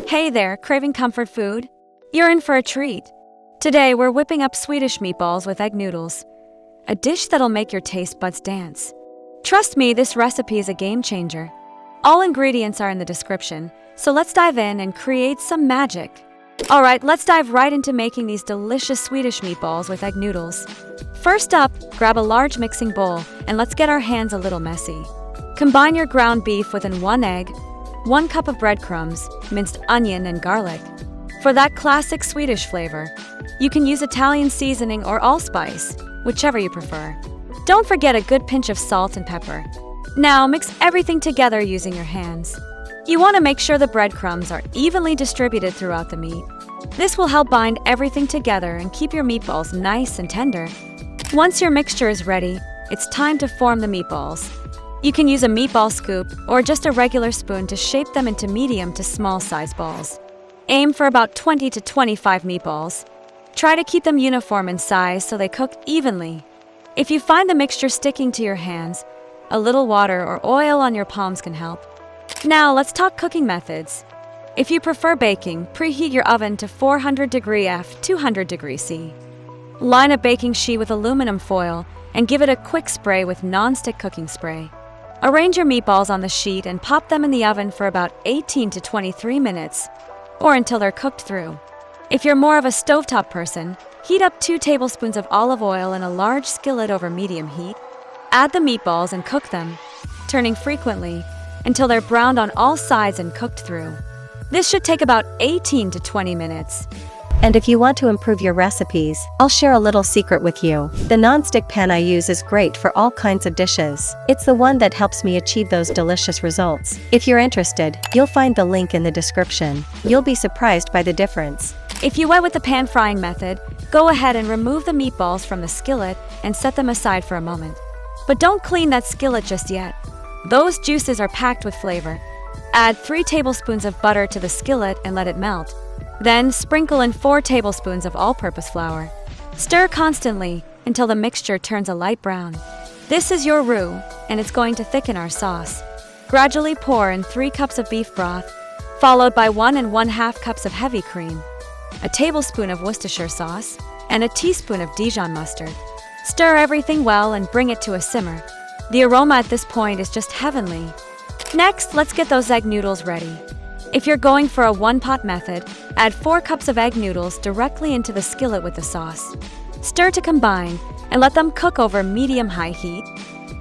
Hey there, craving comfort food? You're in for a treat. Today we're whipping up Swedish meatballs with egg noodles, a dish that'll make your taste buds dance. Trust me, this recipe is a game changer. All ingredients are in the description, so let's dive in and create some magic. Alright, let's dive right into making these delicious Swedish meatballs with egg noodles. First up, grab a large mixing bowl and let's get our hands a little messy. Combine your ground beef within 1 egg, 1 cup of breadcrumbs, minced onion and garlic. For that classic Swedish flavor, you can use Italian seasoning or allspice, whichever you prefer. Don't forget a good pinch of salt and pepper. Now mix everything together using your hands. You want to make sure the breadcrumbs are evenly distributed throughout the meat. This will help bind everything together and keep your meatballs nice and tender. Once your mixture is ready, it's time to form the meatballs. You can use a meatball scoop or just a regular spoon to shape them into medium to small size balls. Aim for about 20 to 25 meatballs. Try to keep them uniform in size so they cook evenly. If you find the mixture sticking to your hands, a little water or oil on your palms can help. Now let's talk cooking methods. If you prefer baking, preheat your oven to 400 degree F, 200 degree C. Line a baking sheet with aluminum foil and give it a quick spray with non-stick cooking spray. Arrange your meatballs on the sheet and pop them in the oven for about 18 to 23 minutes, or until they're cooked through. If you're more of a stovetop person, heat up 2 tablespoons of olive oil in a large skillet over medium heat. Add the meatballs and cook them, turning frequently until they're browned on all sides and cooked through. This should take about 18 to 20 minutes. And if you want to improve your recipes, I'll share a little secret with you. The non-stick pan I use is great for all kinds of dishes. It's the one that helps me achieve those delicious results. If you're interested, you'll find the link in the description. You'll be surprised by the difference. If you went with the pan frying method, go ahead and remove the meatballs from the skillet and set them aside for a moment. But don't clean that skillet just yet. Those juices are packed with flavor. Add 3 tablespoons of butter to the skillet and let it melt. Then sprinkle in 4 tablespoons of all-purpose flour. Stir constantly until the mixture turns a light brown. This is your roux, and it's going to thicken our sauce. Gradually pour in 3 cups of beef broth, followed by 1 1/2 cups of heavy cream, a tablespoon of Worcestershire sauce, and a teaspoon of Dijon mustard. Stir everything well and bring it to a simmer. The aroma at this point is just heavenly. Next, let's get those egg noodles ready. If you're going for a one-pot method, add 4 cups of egg noodles directly into the skillet with the sauce. Stir to combine and let them cook over medium-high heat,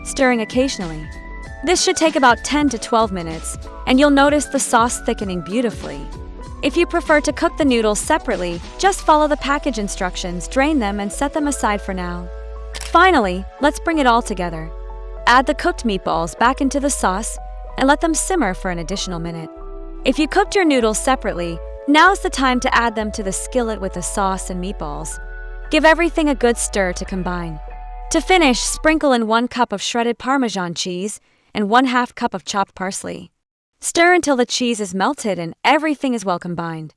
stirring occasionally. This should take about 10 to 12 minutes, and you'll notice the sauce thickening beautifully. If you prefer to cook the noodles separately, just follow the package instructions, drain them, and set them aside for now. Finally, let's bring it all together. Add the cooked meatballs back into the sauce and let them simmer for an additional minute. If you cooked your noodles separately, now's the time to add them to the skillet with the sauce and meatballs. Give everything a good stir to combine. To finish, sprinkle in 1 cup of shredded parmesan cheese and 1/2 cup of chopped parsley. Stir until the cheese is melted and everything is well combined.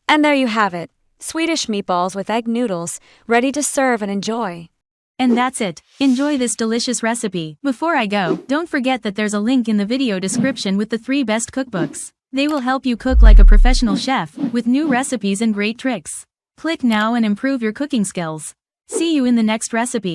And there you have it, Swedish meatballs with egg noodles, ready to serve and enjoy. And that's it. Enjoy this delicious recipe. Before I go, don't forget that there's a link in the video description with the 3 best cookbooks. They will help you cook like a professional chef, with new recipes and great tricks. Click now and improve your cooking skills. See you in the next recipe.